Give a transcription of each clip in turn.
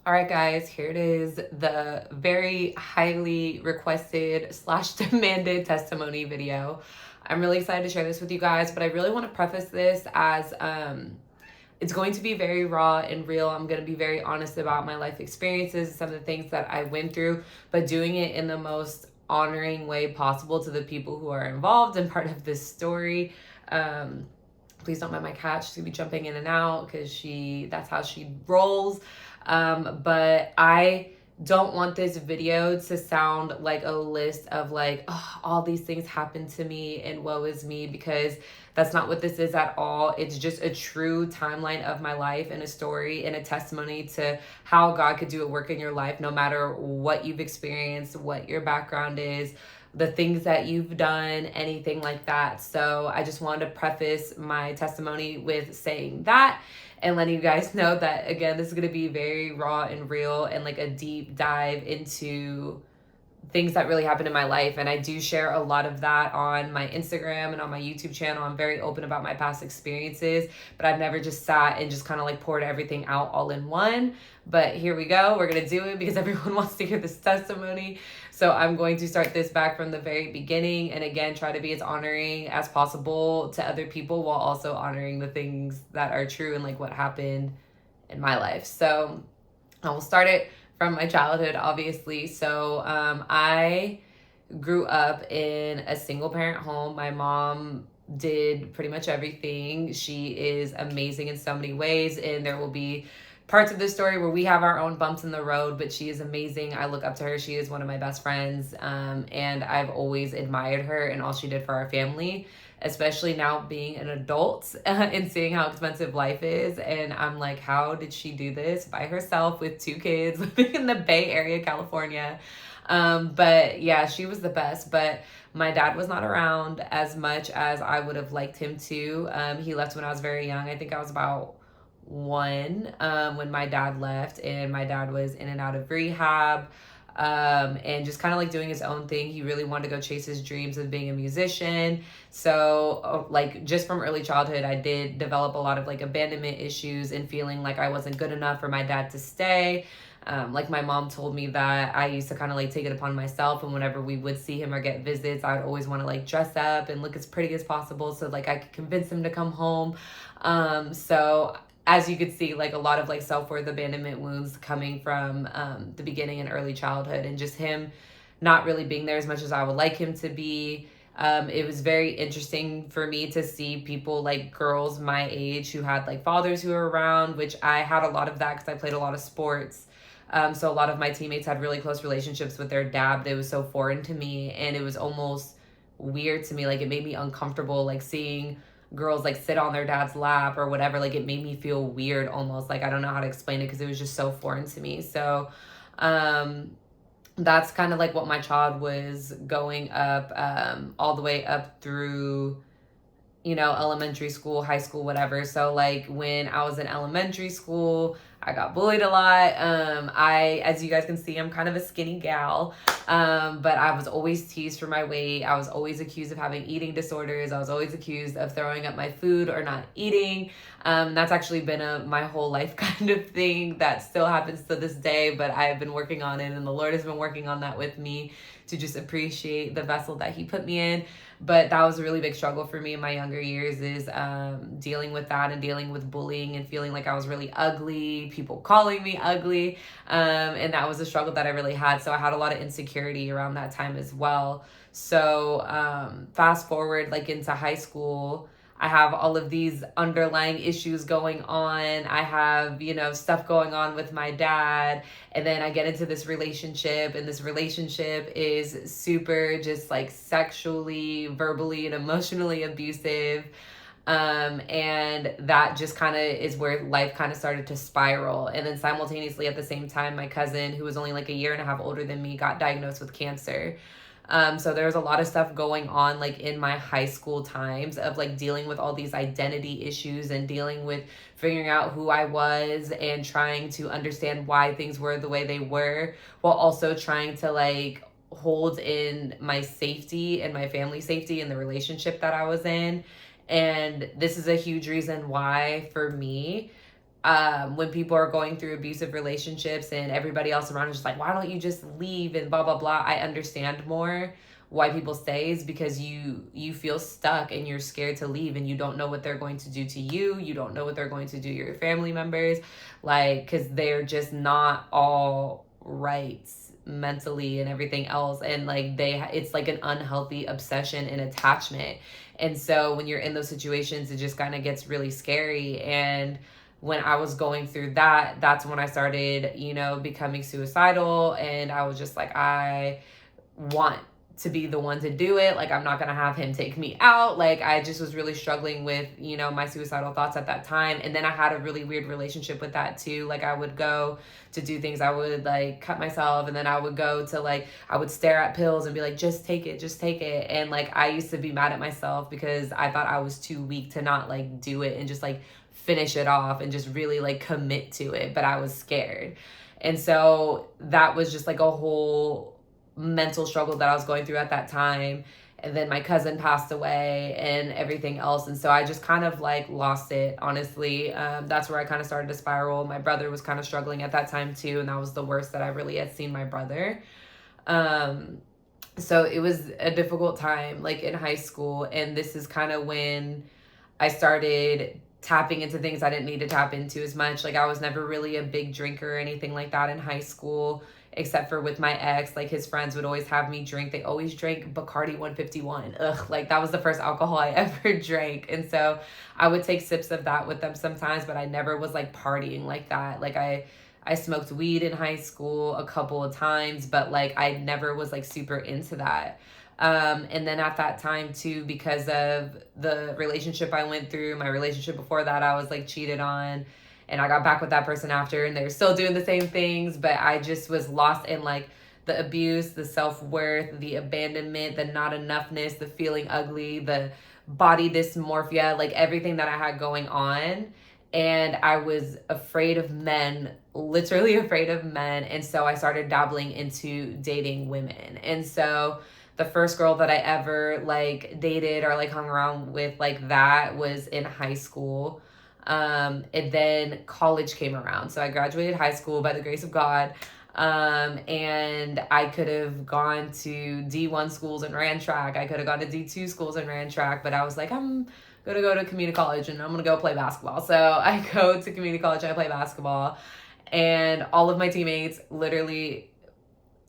All right, guys, here it is, the very highly requested / demanded testimony video. I'm really excited to share this with you guys, but I really want to preface this as it's going to be very raw and real. I'm going to be very honest about my life experiences, some of the things that I went through, but doing it in the most honoring way possible to the people who are involved and part of this story. Please don't mind my cat. She's gonna be jumping in and out because that's how she rolls. But I don't want this video to sound like a list of like, oh, all these things happened to me and woe is me, because that's not what this is at all. It's just a true timeline of my life and a story and a testimony to how God could do a work in your life, no matter what you've experienced, what your background is, the things that you've done, anything like that. So I just wanted to preface my testimony with saying that and letting you guys know that, again, this is going to be very raw and real and like a deep dive into things that really happened in my life. And I do share a lot of that on my Instagram and on my YouTube channel. I'm very open about my past experiences, but I've never just sat and just kind of like poured everything out all in one. But here we go. We're going to do it because everyone wants to hear this testimony. So I'm going to start this back from the very beginning. And again, try to be as honoring as possible to other people while also honoring the things that are true and like what happened in my life. So I will start it from my childhood, obviously. So I grew up in a single parent home. My mom did pretty much everything. She is amazing in so many ways, and there will be parts of this story where we have our own bumps in the road, but she is amazing. I look up to her. She is one of my best friends, and I've always admired her and all she did for our family, especially now being an adult and seeing how expensive life is. And I'm like, how did she do this by herself with 2 kids living in the Bay Area, California? But yeah, she was the best. But my dad was not around as much as I would have liked him to. He left when I was very young. I think I was about 1 when my dad left, and my dad was in and out of rehab. And just kind of like doing his own thing. He really wanted to go chase his dreams of being a musician. So like just from early childhood, I did develop a lot of like abandonment issues and feeling like I wasn't good enough for my dad to stay. Like my mom told me that I used to kind of like take it upon myself, and whenever we would see him or get visits, I would always want to like dress up and look as pretty as possible so like I could convince him to come home. So as you could see, like a lot of like self-worth abandonment wounds coming from the beginning and early childhood, and just him not really being there as much as I would like him to be. It was very interesting for me to see people like girls my age who had like fathers who were around, which I had a lot of that because I played a lot of sports. So a lot of my teammates had really close relationships with their dad, but it was so foreign to me, and it was almost weird to me. Like it made me uncomfortable, like seeing girls like sit on their dad's lap or whatever. Like it made me feel weird almost. Like I don't know how to explain it because it was just so foreign to me. So that's kind of like what my child was going up, all the way up through, you know, elementary school, high school, whatever. So like when I was in elementary school, I got bullied a lot. As you guys can see, I'm kind of a skinny gal. But I was always teased for my weight. I was always accused of having eating disorders. I was always accused of throwing up my food or not eating. That's actually been my whole life kind of thing that still happens to this day, but I've been working on it, and the Lord has been working on that with me to just appreciate the vessel that he put me in. But that was a really big struggle for me in my younger years, is dealing with that and dealing with bullying and feeling like I was really ugly, people calling me ugly. And that was a struggle that I really had. So I had a lot of insecurity around that time as well. So fast forward like into high school, I have all of these underlying issues going on. I have, you know, stuff going on with my dad. And then I get into this relationship, and this relationship is super just like sexually, verbally, and emotionally abusive. And that just kind of is where life kind of started to spiral. And then simultaneously at the same time, my cousin, who was only like a year and a half older than me, got diagnosed with cancer. So there was a lot of stuff going on like in my high school times of like dealing with all these identity issues and dealing with figuring out who I was and trying to understand why things were the way they were, while also trying to like hold in my safety and my family safety and the relationship that I was in. And this is a huge reason why for me, when people are going through abusive relationships and everybody else around is just like, why don't you just leave and blah, blah, blah. I understand more why people stay is because you feel stuck and you're scared to leave and you don't know what they're going to do to you. You don't know what they're going to do to your family members, like, because they're just not all right mentally and everything else. And like it's like an unhealthy obsession and attachment. And so when you're in those situations, it just kind of gets really scary. And when I was going through that, that's when I started, becoming suicidal. And I was just like, I want to be the one to do it. Like, I'm not going to have him take me out. Like, I just was really struggling with, my suicidal thoughts at that time. And then I had a really weird relationship with that too. Like, I would go to do things. I would like cut myself. And then I would go to like, I would stare at pills and be like, just take it, just take it. And like, I used to be mad at myself because I thought I was too weak to not like do it and just like finish it off and just really like commit to it. But I was scared. And so that was just like a whole mental struggle that I was going through at that time. And then my cousin passed away and everything else. And so I just kind of like lost it, honestly. That's where I kind of started to spiral. My brother was kind of struggling at that time too. And that was the worst that I really had seen my brother. So it was a difficult time, like in high school. And this is kind of when I started tapping into things I didn't need to tap into as much. Like, I was never really a big drinker or anything like that in high school, except for with my ex. Like, his friends would always have me drink. They always drank Bacardi 151. Ugh, like that was the first alcohol I ever drank. And so I would take sips of that with them sometimes, but I never was like partying like that. Like, I smoked weed in high school a couple of times, but like I never was like super into that. And then at that time too, because of the relationship I went through, my relationship before that, I was like cheated on, and I got back with that person after, and they're still doing the same things, but I just was lost in like the abuse, the self-worth, the abandonment, the not enoughness, the feeling ugly, the body dysmorphia, like everything that I had going on. And I was afraid of men, literally afraid of men. And so I started dabbling into dating women. And so the first girl that I ever like dated or like hung around with like that was in high school. And then college came around. So I graduated high school by the grace of God. And I could have gone to D1 schools and ran track. I could have gone to D2 schools and ran track, but I was like, I'm going to go to community college and I'm going to go play basketball. So I go to community college and I play basketball, and all of my teammates, literally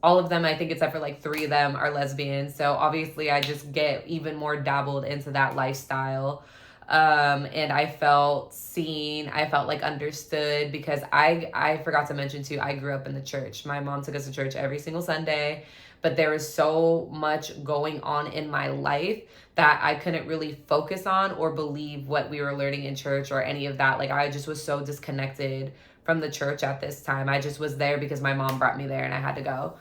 all of them, I think except for like 3 of them, are lesbians. So obviously I just get even more dabbled into that lifestyle. And I felt seen, I felt like understood, because I forgot to mention too, I grew up in the church. My mom took us to church every single Sunday, but there was so much going on in my life that I couldn't really focus on or believe what we were learning in church or any of that. Like, I just was so disconnected from the church at this time. I just was there because my mom brought me there and I had to go.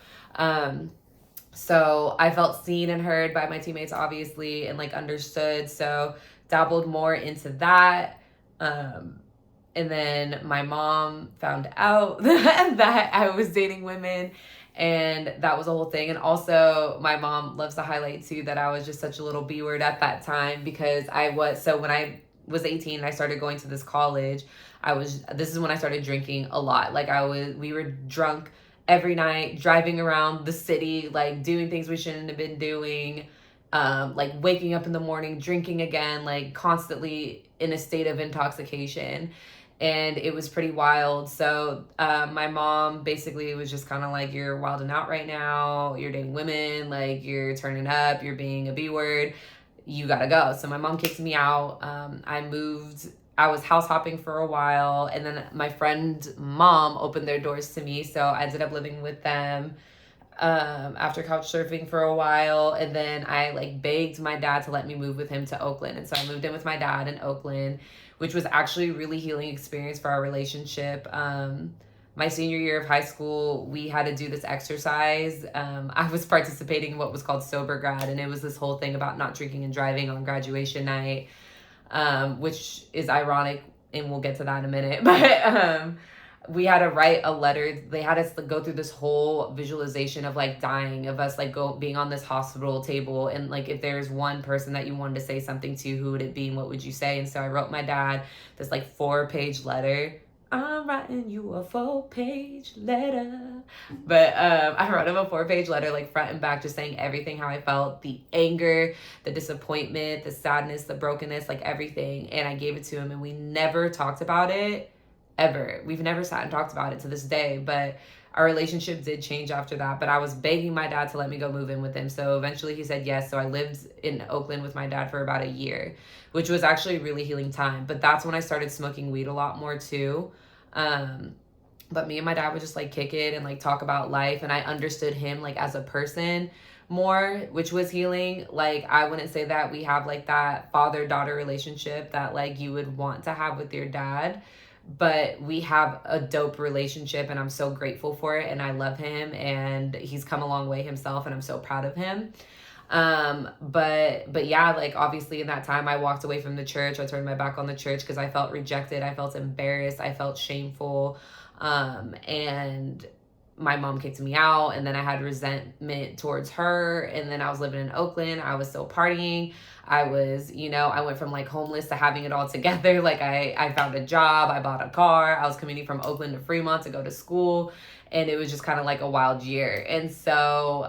So I felt seen and heard by my teammates, obviously, and like understood. So dabbled more into that. And then my mom found out that I was dating women, and that was a whole thing. And also my mom loves to highlight too that I was just such a little B word at that time, because so when I was 18, I started going to this college. This is when I started drinking a lot. Like, we were drunk every night, driving around the city, like doing things we shouldn't have been doing, like waking up in the morning, drinking again, like constantly in a state of intoxication. And it was pretty wild. So my mom basically was just kind of like, you're wilding out right now. You're dating women. Like, you're turning up. You're being a B word. You gotta go. So my mom kicked me out. I moved. I was house hopping for a while. And then my friend's mom opened their doors to me. So I ended up living with them after couch surfing for a while. And then I like begged my dad to let me move with him to Oakland. And so I moved in with my dad in Oakland, which was actually a really healing experience for our relationship. My senior year of high school, we had to do this exercise. I was participating in what was called Sober Grad, and it was this whole thing about not drinking and driving on graduation night, which is ironic, and we'll get to that in a minute. But we had to write a letter. They had us go through this whole visualization of like dying, of us like being on this hospital table, and like if there's one person that you wanted to say something to, who would it be and what would you say? And so I wrote my dad this like 4-page letter. I'm writing you a 4-page letter. But I wrote him a 4-page letter, like front and back, just saying everything, how I felt, the anger, the disappointment, the sadness, the brokenness, like everything. And I gave it to him, and we never talked about it ever. We've never sat and talked about it to this day, but our relationship did change after that. But I was begging my dad to let me go move in with him. So eventually he said yes. So I lived in Oakland with my dad for about a year, which was actually a really healing time. But that's when I started smoking weed a lot more too. But me and my dad would just like kick it and like talk about life, and I understood him like as a person more, which was healing. Like, I wouldn't say that we have like that father-daughter relationship that like you would want to have with your dad, but we have a dope relationship, and I'm so grateful for it, and I love him, and he's come a long way himself, and I'm so proud of him. But yeah, like obviously in that time I walked away from the church. I turned my back on the church because I felt rejected. I felt embarrassed. I felt shameful. And my mom kicked me out, and then I had resentment towards her. And then I was living in Oakland. I was still partying. I was, I went from like homeless to having it all together. Like I found a job. I bought a car. I was commuting from Oakland to Fremont to go to school. And it was just kind of like a wild year. And so,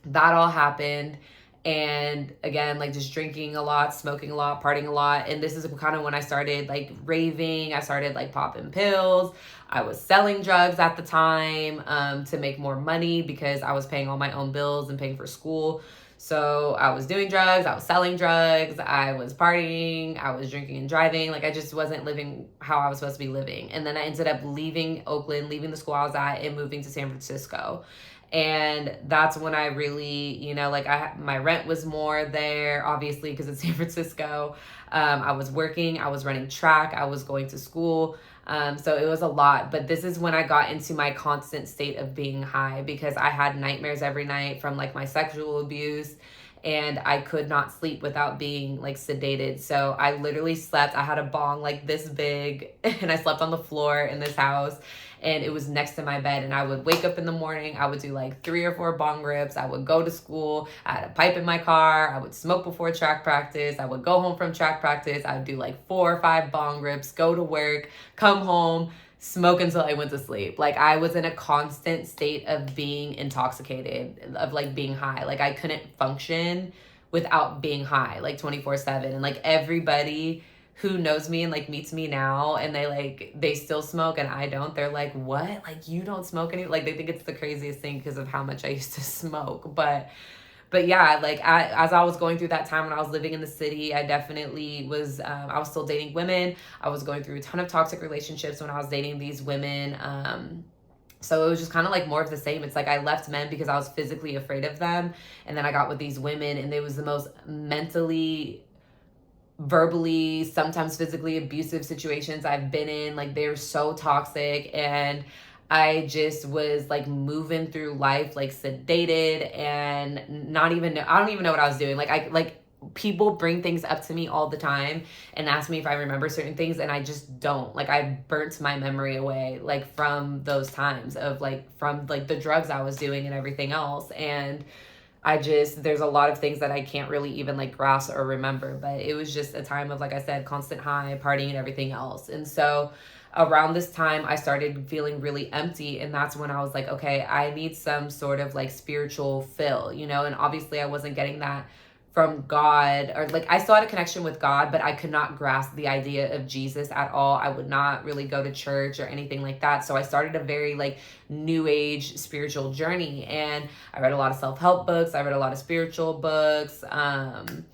that all happened. And again, like just drinking a lot, smoking a lot, partying a lot. And this is kind of when I started like raving. I started like popping pills. I was selling drugs at the time to make more money because I was paying all my own bills and paying for school. So I was doing drugs, I was selling drugs, I was partying, I was drinking and driving. Like I just wasn't living how I was supposed to be living. And then I ended up leaving Oakland, leaving the school I was at, and moving to San Francisco. And that's when I really, like my rent was more there, obviously, because it's San Francisco. I was working, I was running track, I was going to school. So it was a lot. But this is when I got into my constant state of being high, because I had nightmares every night from like my sexual abuse. And I could not sleep without being like sedated. So I literally slept. I had a bong like this big, and I slept on the floor in this house, and it was next to my bed. And I would wake up in the morning. I would do like 3 or 4 bong rips. I would go to school. I had a pipe in my car. I would smoke before track practice. I would go home from track practice. I would do like 4 or 5 bong rips, go to work, come home, smoke until I went to sleep. Like I was in a constant state of being intoxicated, of like being high. Like I couldn't function without being high, like 24/7. And like everybody who knows me and like meets me now, and they still smoke and I don't, they're like, what? Like you don't smoke any? Like they think it's the craziest thing because of how much I used to smoke. But yeah, like as I was going through that time when I was living in the city, I definitely was, I was still dating women. I was going through a ton of toxic relationships when I was dating these women. So it was just kind of like more of the same. It's like I left men because I was physically afraid of them. And then I got with these women, and it was the most mentally, verbally, sometimes physically abusive situations I've been in. Like they were so toxic, and I just was like moving through life like sedated and I don't even know what I was doing. Like people bring things up to me all the time and ask me if I remember certain things, and I just don't. Like I burnt my memory away like from those times of like from like the drugs I was doing and everything else. And there's a lot of things that I can't really even like grasp or remember, but it was just a time of, like I said, constant high, partying and everything else. And so around this time I started feeling really empty, and that's when I was like, okay, I need some sort of like spiritual fill, and obviously I wasn't getting that from God, or like I still had a connection with God, but I could not grasp the idea of Jesus at all. I would not really go to church or anything like that. So I started a very like new age spiritual journey, and I read a lot of self-help books. I read a lot of spiritual books, and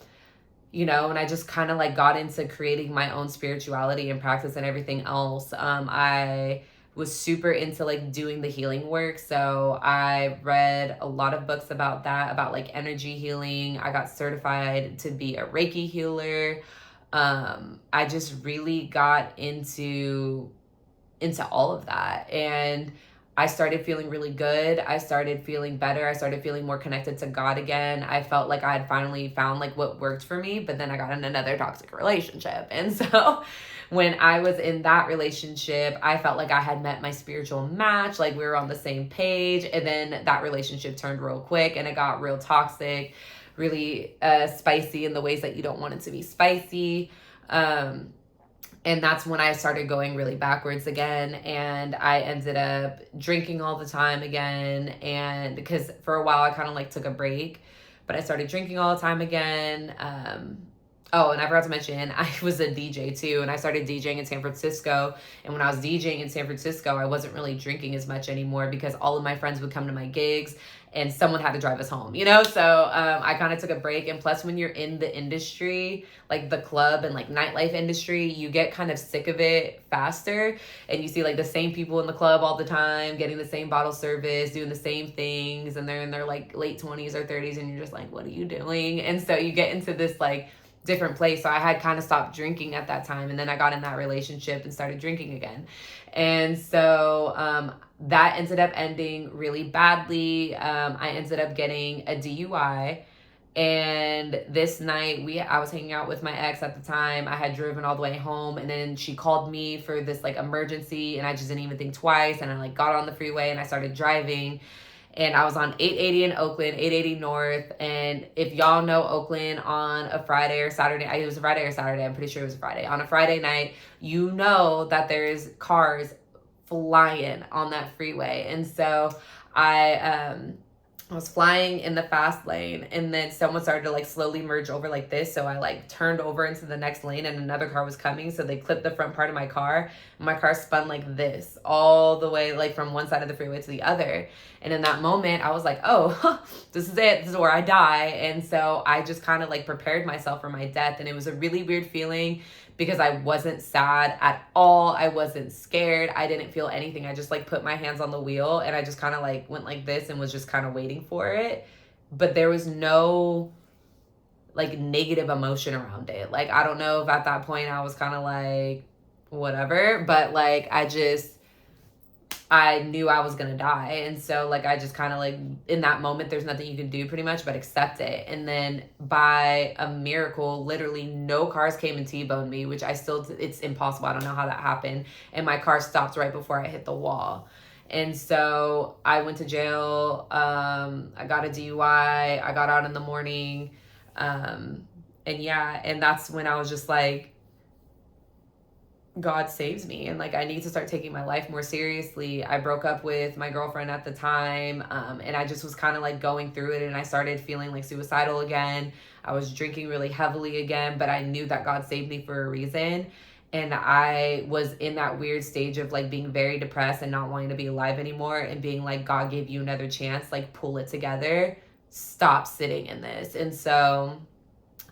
I just kind of like got into creating my own spirituality and practice and everything else. I was super into like doing the healing work. So I read a lot of books about that, about like energy healing. I got certified to be a Reiki healer. I just really got into all of that. And I started feeling really good. I started feeling better. I started feeling more connected to God again. I felt like I had finally found like what worked for me, but then I got in another toxic relationship. And so when I was in that relationship, I felt like I had met my spiritual match, like we were on the same page. And then that relationship turned real quick, and it got real toxic, really spicy in the ways that you don't want it to be spicy. And that's when I started going really backwards again. And I ended up drinking all the time again. And because for a while I kind of like took a break, but I started drinking all the time again. Oh, and I forgot to mention, I was a DJ too, and I started DJing in San Francisco. And when I was DJing in San Francisco, I wasn't really drinking as much anymore because all of my friends would come to my gigs and someone had to drive us home, you know? So I kind of took a break. And plus, when you're in the industry, like the club and like nightlife industry, you get kind of sick of it faster. And you see like the same people in the club all the time, getting the same bottle service, doing the same things. And they're in their like late 20s or 30s. And you're just like, what are you doing? And so you get into this like different place. So I had kind of stopped drinking at that time. And then I got in that relationship and started drinking again. And so that ended up ending really badly. I ended up getting a DUI. And this night I was hanging out with my ex at the time. I had driven all the way home, and then she called me for this like emergency, and I just didn't even think twice. And I like got on the freeway and I started driving. And I was on 880 in Oakland, 880 North. And if y'all know Oakland on a Friday or Saturday, it was a Friday or Saturday, I'm pretty sure it was a Friday. On a Friday night, you know that there's cars flying on that freeway. And so I was flying in the fast lane, and then someone started to like slowly merge over like this. So I like turned over into the next lane, and another car was coming. So they clipped the front part of my car, and my car spun like this all the way, like from one side of the freeway to the other. And in that moment, I was like, oh, this is it. This is where I die. And so I just kind of like prepared myself for my death. And it was a really weird feeling because I wasn't sad at all. I wasn't scared. I didn't feel anything. I just like put my hands on the wheel, and I just kind of like went like this and was just kind of waiting for it. But there was no like negative emotion around it. Like, I don't know if at that point I was kind of like, whatever, but like, I knew I was going to die. And so like, I just kind of like, in that moment, there's nothing you can do pretty much but accept it. And then by a miracle, literally no cars came and T-boned me, which it's impossible. I don't know how that happened. And my car stopped right before I hit the wall. And so I went to jail. I got a DUI. I got out in the morning. And yeah, and that's when I was just like, God saves me, and like I need to start taking my life more seriously. I broke up with my girlfriend at the time, and I just was kind of like going through it, and I started feeling like suicidal again. I was drinking really heavily again, but I knew that God saved me for a reason. And I was in that weird stage of like being very depressed and not wanting to be alive anymore, and being like, God gave you another chance, like pull it together, stop sitting in this. And so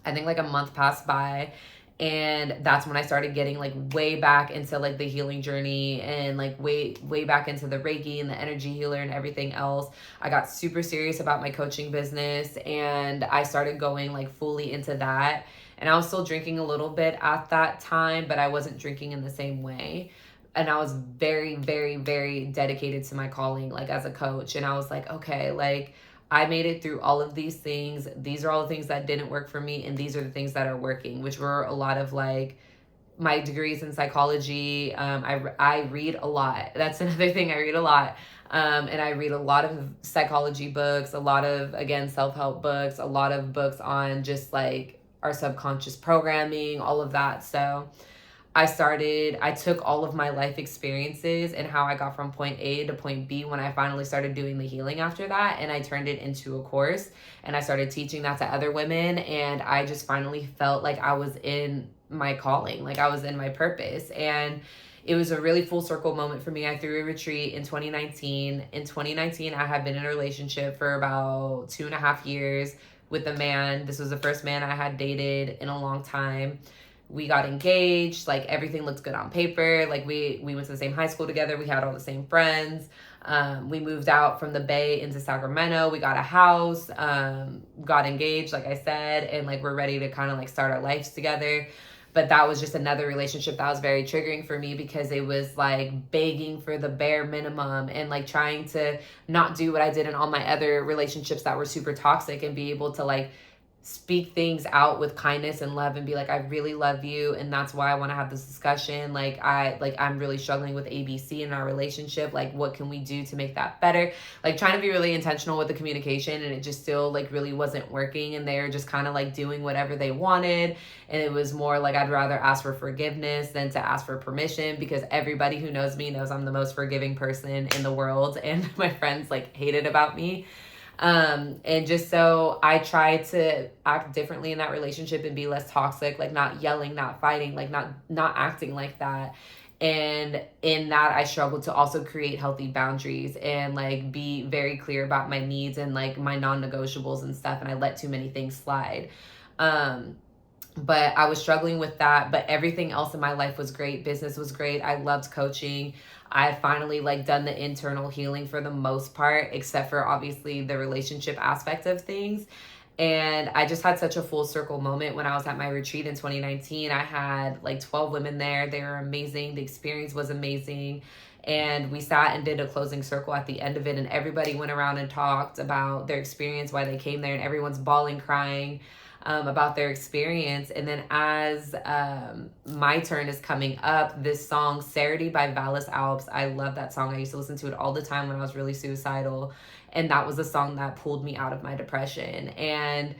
I think like a month passed by, and that's when I started getting like way back into like the healing journey, and like way back into the Reiki and the energy healer and everything else. I got super serious about my coaching business, and I started going like fully into that. And I was still drinking a little bit at that time, but I wasn't drinking in the same way. And I was very, very, very dedicated to my calling, like as a coach. And I was like, okay, like I made it through all of these things. These are all the things that didn't work for me, and these are the things that are working, which were a lot of like my degrees in psychology. I read a lot. That's another thing. I read a lot. And I read a lot of psychology books, a lot of, again, self-help books, a lot of books on just like our subconscious programming, all of that. So I took all of my life experiences and how I got from point A to point B when I finally started doing the healing after that, and I turned it into a course, and I started teaching that to other women, and I just finally felt like I was in my calling, like I was in my purpose. And it was a really full circle moment for me. I threw a retreat in 2019. In 2019, I had been in a relationship for about 2.5 years with a man. This was the first man I had dated in a long time. We got engaged, like everything looked good on paper. Like we went to the same high school together. We had all the same friends. We moved out from the Bay into Sacramento. We got a house, got engaged, like I said, and like we're ready to kind of like start our lives together. But that was just another relationship that was very triggering for me, because it was like begging for the bare minimum and like trying to not do what I did in all my other relationships that were super toxic, and be able to like speak things out with kindness and love and be like, I really love you, and that's why I want to have this discussion. I'm really struggling with ABC in our relationship. Like, what can we do to make that better? Like, trying to be really intentional with the communication, and it just still like really wasn't working, and they were just kind of like doing whatever they wanted. And it was more like, I'd rather ask for forgiveness than to ask for permission, because everybody who knows me knows I'm the most forgiving person in the world, and my friends like hate it about me. And just so I tried to act differently in that relationship and be less toxic, like not yelling, not fighting, like not acting like that. And in that, I struggled to also create healthy boundaries and like be very clear about my needs and like my non-negotiables and stuff. And I let too many things slide. But I was struggling with that, but everything else in my life was great. Business was great. I loved coaching. I had finally like done the internal healing for the most part, except for obviously the relationship aspect of things. And I just had such a full circle moment when I was at my retreat in 2019. I had like 12 women there. They were amazing. The experience was amazing. And we sat and did a closing circle at the end of it. And everybody went around and talked about their experience, why they came there, and everyone's bawling, crying about their experience. And then as my turn is coming up, this song, Sarity by Vallis Alps, I love that song. I used to listen to it all the time when I was really suicidal. And that was the song that pulled me out of my depression. And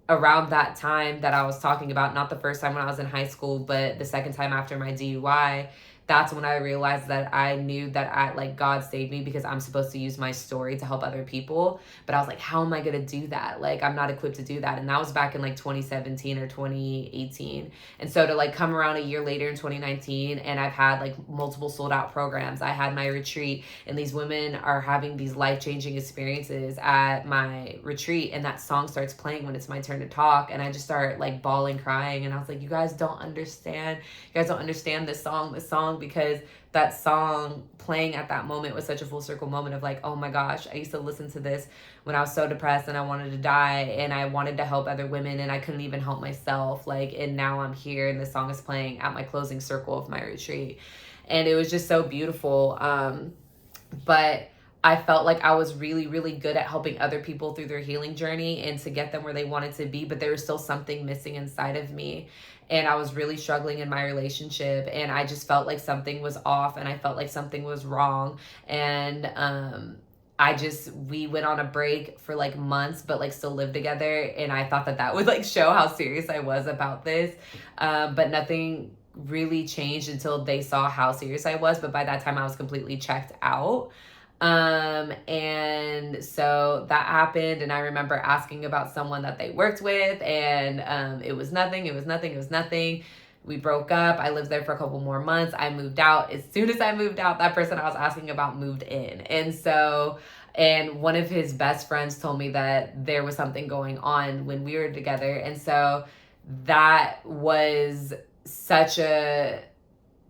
around that time that I was talking about, not the first time when I was in high school, but the second time after my DUI, that's when I realized that I knew that God saved me, because I'm supposed to use my story to help other people. But I was like, how am I going to do that? Like, I'm not equipped to do that. And that was back in like 2017 or 2018. And so to like come around a year later in 2019, and I've had like multiple sold out programs. I had my retreat, and these women are having these life-changing experiences at my retreat. And that song starts playing when it's my turn to talk. And I just start like bawling, crying. And I was like, you guys don't understand. You guys don't understand this song, because that song playing at that moment was such a full circle moment of like, oh my gosh, I used to listen to this when I was so depressed and I wanted to die, and I wanted to help other women and I couldn't even help myself. Like, and now I'm here and this song is playing at my closing circle of my retreat. And it was just so beautiful. But I felt like I was really, really good at helping other people through their healing journey and to get them where they wanted to be, but there was still something missing inside of me. And I was really struggling in my relationship, and I just felt like something was off, and I felt like something was wrong. And we went on a break for like months, but like still lived together. And I thought that would like show how serious I was about this. But nothing really changed until they saw how serious I was. But by that time I was completely checked out. And so that happened, and I remember asking about someone that they worked with, and it was nothing. We broke up. I lived there for a couple more months. I moved out. As soon as I moved out, that person I was asking about moved in. And one of his best friends told me that there was something going on when we were together. And so that was such a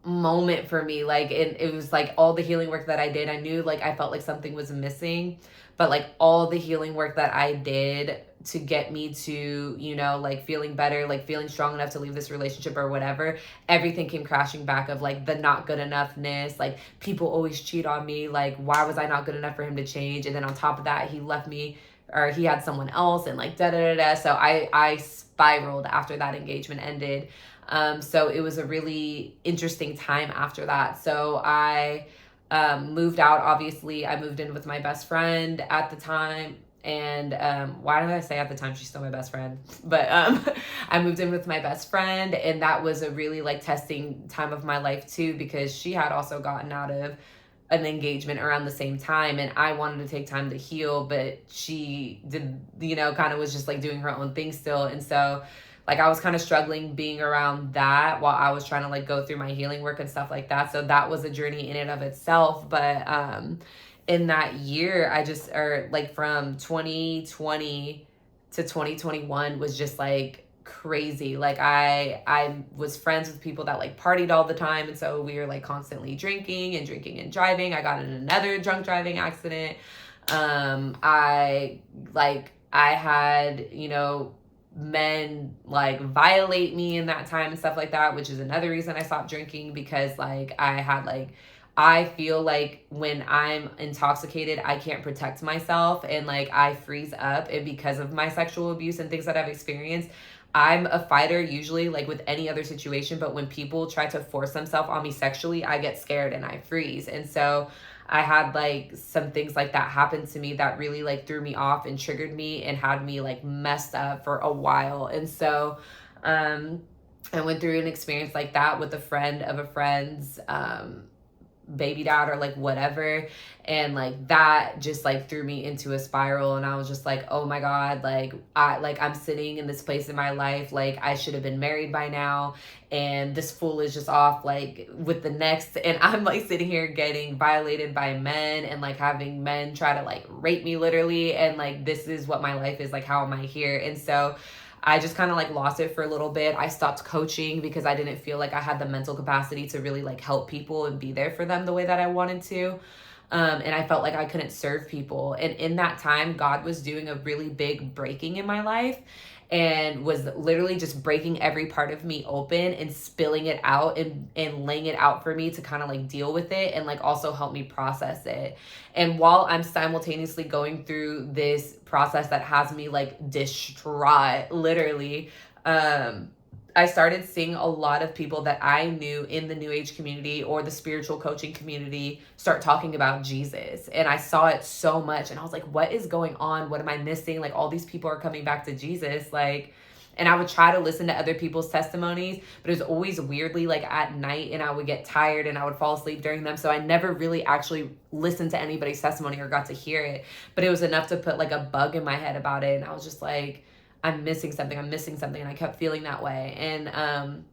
moment for me. Like, it was like all the healing work that I did, I knew like I felt like something was missing, but like all the healing work that I did to get me to, like feeling better, like feeling strong enough to leave this relationship or whatever, everything came crashing back of like the not good enoughness. Like, people always cheat on me. Like, why was I not good enough for him to change? And then on top of that, he left me, or he had someone else, and like So I spiraled after that engagement ended. So it was a really interesting time after that. So I moved out. Obviously, I moved in with my best friend at the time. And why did I say at the time? She's still my best friend. But I moved in with my best friend, and that was a really like testing time of my life too, because she had also gotten out of an engagement around the same time, and I wanted to take time to heal, but she did, kind of was just like doing her own thing still. And so like I was kind of struggling being around that while I was trying to like go through my healing work and stuff like that. So that was a journey in and of itself. But in that year, from 2020 to 2021 was just like crazy. Like I was friends with people that like partied all the time, and so we were like constantly drinking and driving. I got in another drunk driving accident. I had men like violate me in that time and stuff like that, which is another reason I stopped drinking, because like I had like I feel like when I'm intoxicated, I can't protect myself, and like I freeze up. And because of my sexual abuse and things that I've experienced, I'm a fighter usually, like with any other situation. But when people try to force themselves on me sexually, I get scared and I freeze. And so I had like some things like that happen to me that really like threw me off and triggered me and had me like messed up for a while. And so, I went through an experience like that with a friend of a friend's, baby dad or like whatever, and like that just like threw me into a spiral. And I was just like, oh my god, I'm sitting in this place in my life, like I should have been married by now, and this fool is just off like with the next, and I'm like sitting here getting violated by men and like having men try to like rape me literally, and like this is what my life is, like how am I here? And so I just kind of like lost it for a little bit. I stopped coaching because I didn't feel like I had the mental capacity to really like help people and be there for them the way that I wanted to. And I felt like I couldn't serve people. And in that time, God was doing a really big breaking in my life and was literally just breaking every part of me open and spilling it out and laying it out for me to kind of like deal with it and like also help me process it. And while I'm simultaneously going through this process that has me like distraught, literally, I started seeing a lot of people that I knew in the New Age community or the spiritual coaching community start talking about Jesus. And I saw it so much. And I was like, what is going on? What am I missing? Like all these people are coming back to Jesus. Like, and I would try to listen to other people's testimonies, but it was always weirdly like at night, and I would get tired and I would fall asleep during them. So I never really actually listened to anybody's testimony or got to hear it, but it was enough to put like a bug in my head about it. And I was just like, I'm missing something. And I kept feeling that way. And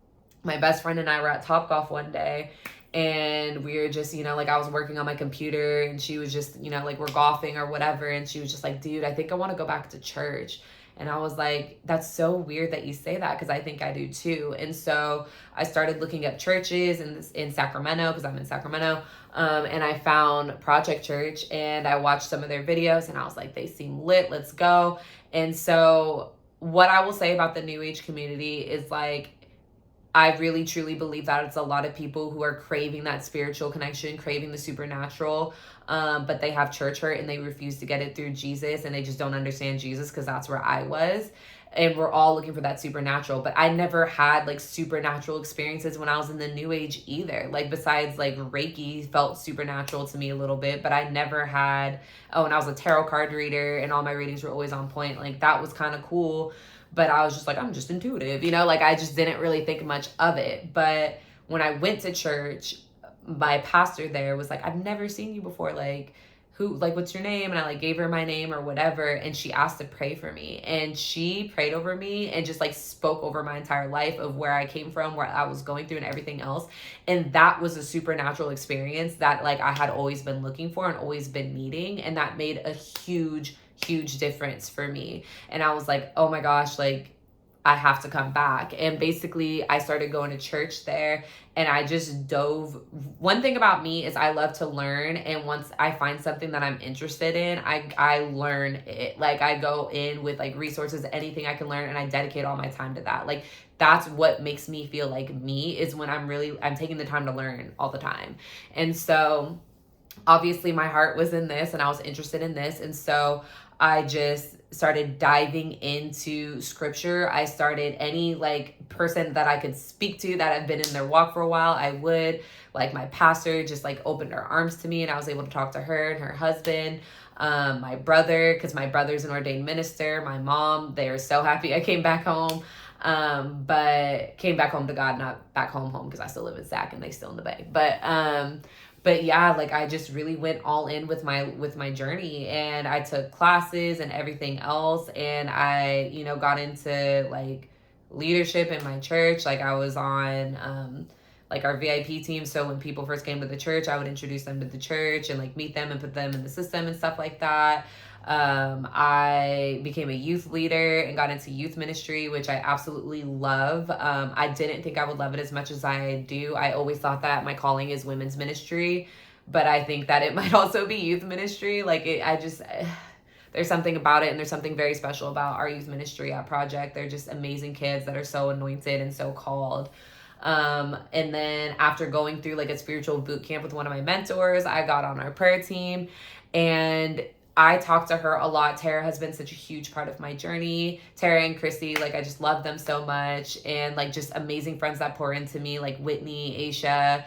my best friend and I were at Topgolf one day, and we were just, like I was working on my computer, and she was just, like we're golfing or whatever. And she was just like, dude, I think I want to go back to church. And I was like, that's so weird that you say that, because I think I do too. And so I started looking up churches in Sacramento, because I'm in Sacramento. And I found Project Church, and I watched some of their videos, and I was like, they seem lit, let's go. And so what I will say about the New Age community is like, I really truly believe that it's a lot of people who are craving that spiritual connection, craving the supernatural, but they have church hurt and they refuse to get it through Jesus, and they just don't understand Jesus, because that's where I was. And we're all looking for that supernatural, but I never had like supernatural experiences when I was in the New Age either. Like besides like Reiki felt supernatural to me a little bit, but I never had, and I was a tarot card reader and all my readings were always on point. Like that was kind of cool, but I was just like, I'm just intuitive, like I just didn't really think much of it. But when I went to church, my pastor there was like, I've never seen you before. Like, what's your name? And I like gave her my name or whatever. And she asked to pray for me, and she prayed over me and just like spoke over my entire life of where I came from, where I was going through and everything else. And that was a supernatural experience that like I had always been looking for and always been needing. And that made a huge difference for me. And I was like, oh my gosh, like I have to come back. And basically I started going to church there, and I just dove. One thing about me is I love to learn, and once I find something that I'm interested in, I learn it. Like I go in with like resources, anything I can learn, and I dedicate all my time to that. Like that's what makes me feel like me, is when I'm taking the time to learn all the time. And so obviously my heart was in this, and I was interested in this. And so I just started diving into scripture. I started, any like person that I could speak to that had been in their walk for a while, I would. Like my pastor just like opened her arms to me, and I was able to talk to her and her husband. My brother, because my brother's an ordained minister. My mom, they were so happy I came back home. But came back home to God, not back home, because I still live in Sac and they still in the Bay. But yeah, like I just really went all in with my journey, and I took classes and everything else. And I, got into like leadership in my church. Like I was on, like our VIP team. So when people first came to the church, I would introduce them to the church and like meet them and put them in the system and stuff like that. I became a youth leader and got into youth ministry, which I absolutely love. I didn't think I would love it as much as I do. I always thought that my calling is women's ministry, but I think that it might also be youth ministry. Like there's something about it, and there's something very special about our youth ministry at Project. They're just amazing kids that are so anointed and so called. And then after going through like a spiritual boot camp with one of my mentors, I got on our prayer team, and I talk to her a lot. Tara has been such a huge part of my journey. Tara and Chrissy, like I just love them so much, and like just amazing friends that pour into me, like Whitney, Aisha,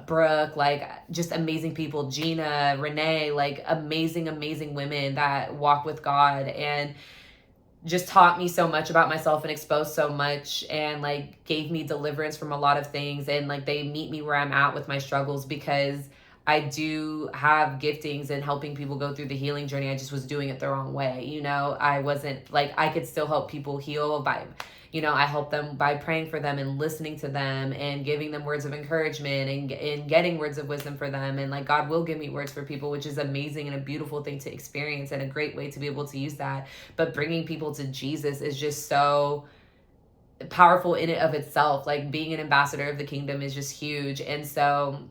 Brooke, like just amazing people, Gina, Renee, like amazing women that walk with God and just taught me so much about myself and exposed so much and like gave me deliverance from a lot of things. And like they meet me where I'm at with my struggles, because I do have giftings in helping people go through the healing journey. I just was doing it the wrong way. You know, I wasn't like, I could still help people heal by, you know, I help them by praying for them and listening to them and giving them words of encouragement and getting words of wisdom for them. And like, God will give me words for people, which is amazing and a beautiful thing to experience and a great way to be able to use that. But bringing people to Jesus is just so powerful in and of itself. Like being an ambassador of the kingdom is just huge. And so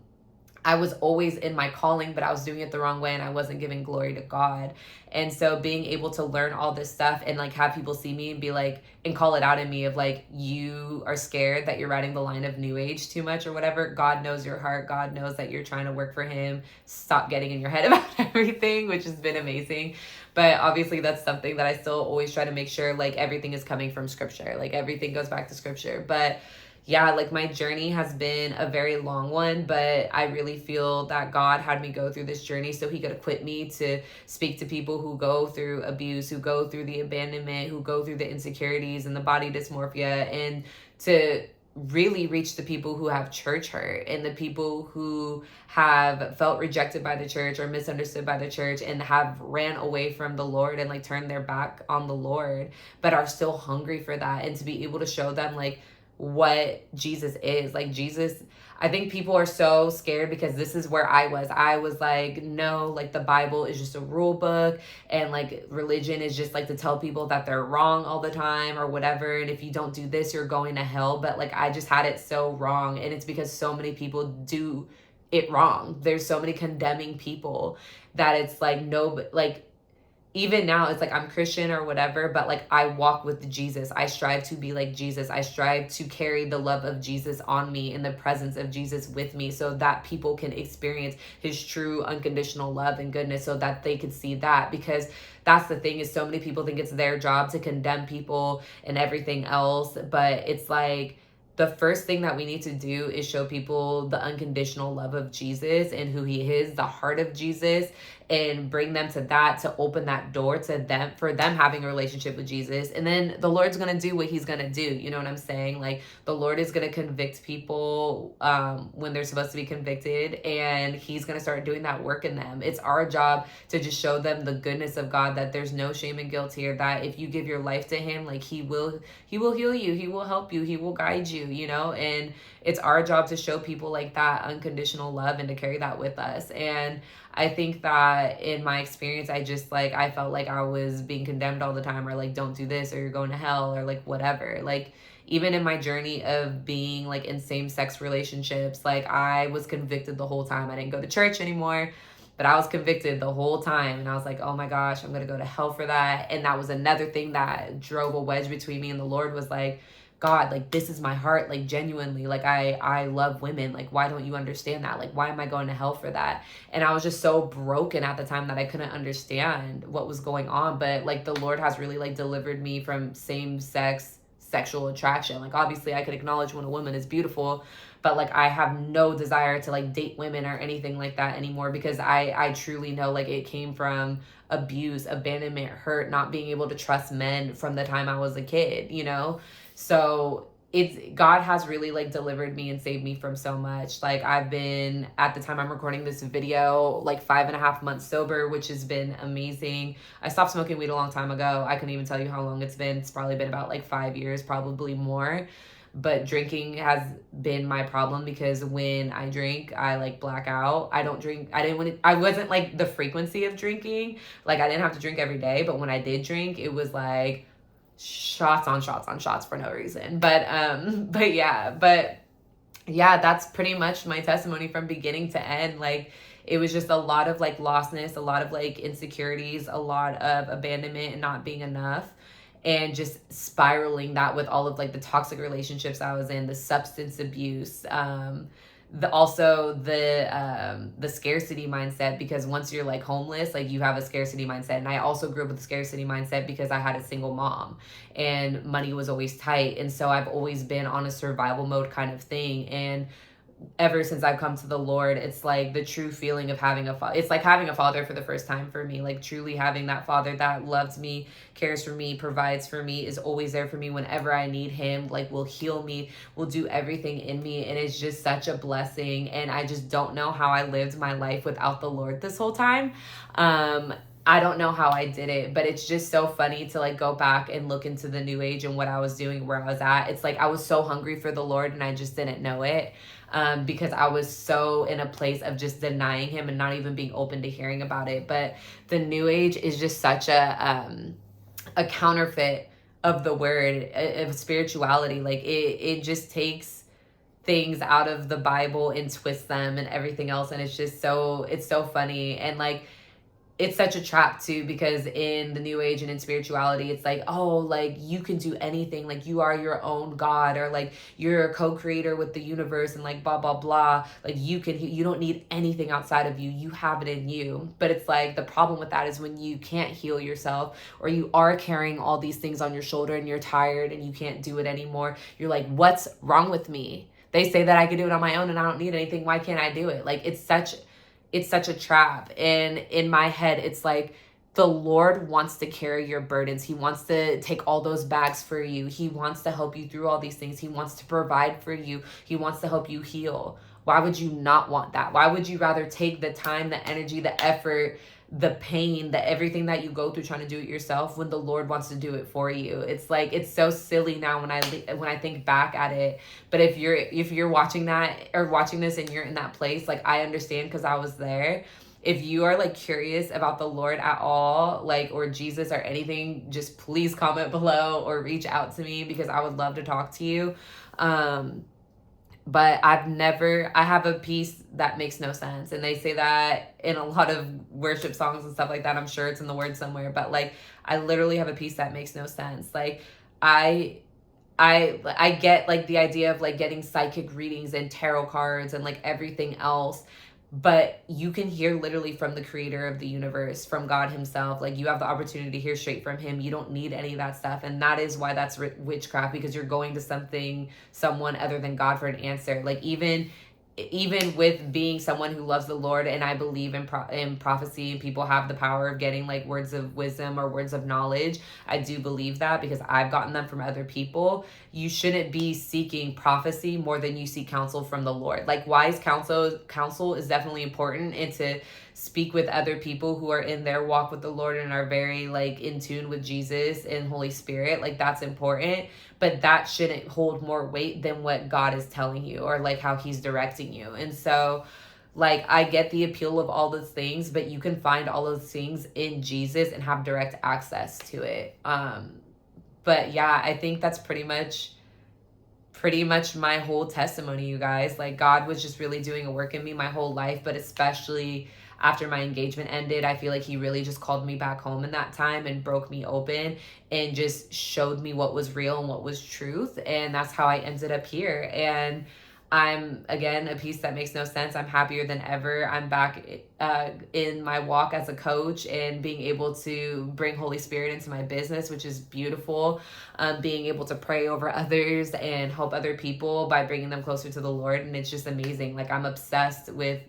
I was always in my calling, but I was doing it the wrong way and I wasn't giving glory to God. And so being able to learn all this stuff and like have people see me and be like, and call it out in me of like, you are scared that you're riding the line of new age too much or whatever. God knows your heart. God knows that you're trying to work for him. Stop getting in your head about everything, which has been amazing. But obviously that's something that I still always try to make sure like everything is coming from scripture. Like everything goes back to scripture. But yeah, like my journey has been a very long one, but I really feel that God had me go through this journey so he could equip me to speak to people who go through abuse, who go through the abandonment, who go through the insecurities and the body dysmorphia, and to really reach the people who have church hurt and the people who have felt rejected by the church or misunderstood by the church and have ran away from the Lord and like turned their back on the Lord, but are still hungry for that. And to be able to show them like what Jesus is. Like Jesus, I think people are so scared because this is where I was like, no, like the Bible is just a rule book and like religion is just like to tell people that they're wrong all the time or whatever, and if you don't do this you're going to hell. But like I just had it so wrong, and it's because so many people do it wrong. There's so many condemning people that it's like no, like even now it's like I'm Christian or whatever, but like I walk with Jesus. I strive to be like Jesus. I strive to carry the love of Jesus on me and the presence of Jesus with me so that people can experience his true unconditional love and goodness, so that they can see that. Because that's the thing, is so many people think it's their job to condemn people and everything else, but it's like the first thing that we need to do is show people the unconditional love of Jesus and who he is, the heart of Jesus, and bring them to that, to open that door to them, for them having a relationship with Jesus. And then the Lord's going to do what he's going to do. You know what I'm saying? Like the Lord is going to convict people when they're supposed to be convicted, and he's going to start doing that work in them. It's our job to just show them the goodness of God, that there's no shame and guilt here, that if you give your life to him, like he will heal you, he will help you, he will guide you, you know. And it's our job to show people like that unconditional love and to carry that with us. And I think that in my experience, I felt like I was being condemned all the time, or like, don't do this or you're going to hell or like whatever. Like even in my journey of being like in same-sex relationships, like I was convicted the whole time. I didn't go to church anymore, but I was convicted the whole time. And I was like, oh my gosh, I'm going to go to hell for that. And that was another thing that drove a wedge between me and the Lord, was like, God, like this is my heart, like genuinely, like I love women. Like, why don't you understand that? Like, why am I going to hell for that? And I was just so broken at the time that I couldn't understand what was going on. But like the Lord has really like delivered me from same-sex sexual attraction. Like obviously I could acknowledge when a woman is beautiful, but like I have no desire to like date women or anything like that anymore, because I truly know like it came from abuse, abandonment, hurt, not being able to trust men from the time I was a kid, you know? So God has really like delivered me and saved me from so much. Like I've been, at the time I'm recording this video, like 5.5 months sober, which has been amazing. I stopped smoking weed a long time ago. I couldn't even tell you how long it's been. It's probably been about like 5 years, probably more. But drinking has been my problem, because when I drink, I like black out. I don't drink. I wasn't like the frequency of drinking. Like I didn't have to drink every day, but when I did drink, it was like shots on shots on shots for no reason. But yeah, that's pretty much my testimony from beginning to end. Like it was just a lot of like lostness, a lot of like insecurities, a lot of abandonment and not being enough. and just spiraling that with all of like the toxic relationships I was in, the substance abuse, the scarcity mindset, because once you're like homeless, like you have a scarcity mindset. And I also grew up with a scarcity mindset because I had a single mom and money was always tight. And so I've always been on a survival mode kind of thing. And ever since I've come to the Lord, it's like the true feeling of having a father. It's like having a father for the first time for me, like truly having that father that loves me, cares for me, provides for me, is always there for me whenever I need him, like will heal me, will do everything in me. And it's just such a blessing. And I just don't know how I lived my life without the Lord this whole time. I don't know how I did it, but it's just so funny to like go back and look into the new age and what I was doing, where I was at. It's like I was so hungry for the Lord and I just didn't know it, because I was so in a place of just denying him and not even being open to hearing about it. But the new age is just such a counterfeit of the word of spirituality. Like it just takes things out of the Bible and twists them and everything else. And it's just it's so funny. And like, it's such a trap too, because in the new age and in spirituality, it's like, oh, like you can do anything, like you are your own God, or like you're a co-creator with the universe and like blah, blah, blah. Like you don't need anything outside of you. You have it in you. But it's like the problem with that is when you can't heal yourself, or you are carrying all these things on your shoulder and you're tired and you can't do it anymore. You're like, what's wrong with me? They say that I can do it on my own and I don't need anything. Why can't I do it? Like it's such a trap. And in my head, it's like the Lord wants to carry your burdens. He wants to take all those bags for you. He wants to help you through all these things. He wants to provide for you. He wants to help you heal. Why would you not want that? Why would you rather take the time, the energy, the effort, the pain, the everything that you go through trying to do it yourself when the Lord wants to do it for you? It's like, it's so silly now when I think back at it. But if you're watching that or watching this and you're in that place, like I understand, because I was there. If you are like curious about the Lord at all, like, or Jesus or anything, just please comment below or reach out to me, because I would love to talk to you. But I have a peace that makes no sense. And they say that in a lot of worship songs and stuff like that. I'm sure it's in the word somewhere, but like, I literally have a peace that makes no sense. Like I get like the idea of like getting psychic readings and tarot cards and like everything else, but you can hear literally from the creator of the universe, from God himself. Like you have the opportunity to hear straight from him. You don't need any of that stuff. And that is why that's witchcraft, because you're going to someone other than God for an answer. Like even with being someone who loves the Lord, and I believe in prophecy, and people have the power of getting like words of wisdom or words of knowledge. I do believe that because I've gotten them from other people. You shouldn't be seeking prophecy more than you seek counsel from the Lord. Like wise counsel is definitely important, and to speak with other people who are in their walk with the Lord and are very like in tune with Jesus and Holy Spirit, like that's important. But that shouldn't hold more weight than what God is telling you, or like how he's directing you. And so like I get the appeal of all those things, but you can find all those things in Jesus and have direct access to it. But yeah, I think that's pretty much my whole testimony, you guys. Like God was just really doing a work in me my whole life, but especially after my engagement ended, I feel like he really just called me back home in that time and broke me open and just showed me what was real and what was truth. And that's how I ended up here. And I'm, again, a piece that makes no sense. I'm happier than ever. I'm back in my walk as a coach and being able to bring Holy Spirit into my business, which is beautiful. Being able to pray over others and help other people by bringing them closer to the Lord. And it's just amazing. Like I'm obsessed with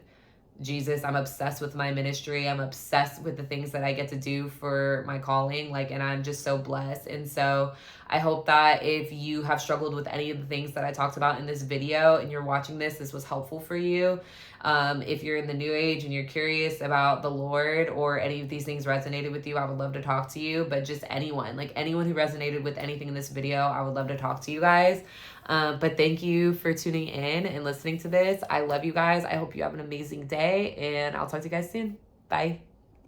Jesus. I'm obsessed with my ministry. I'm obsessed with the things that I get to do for my calling. Like, and I'm just so blessed. And so I hope that if you have struggled with any of the things that I talked about in this video and you're watching this was helpful for you. If you're in the new age and you're curious about the Lord, or any of these things resonated with you, I would love to talk to you. But just anyone who resonated with anything in this video, I would love to talk to you guys. But thank you for tuning in and listening to this. I love you guys. I hope you have an amazing day, and I'll talk to you guys soon. Bye.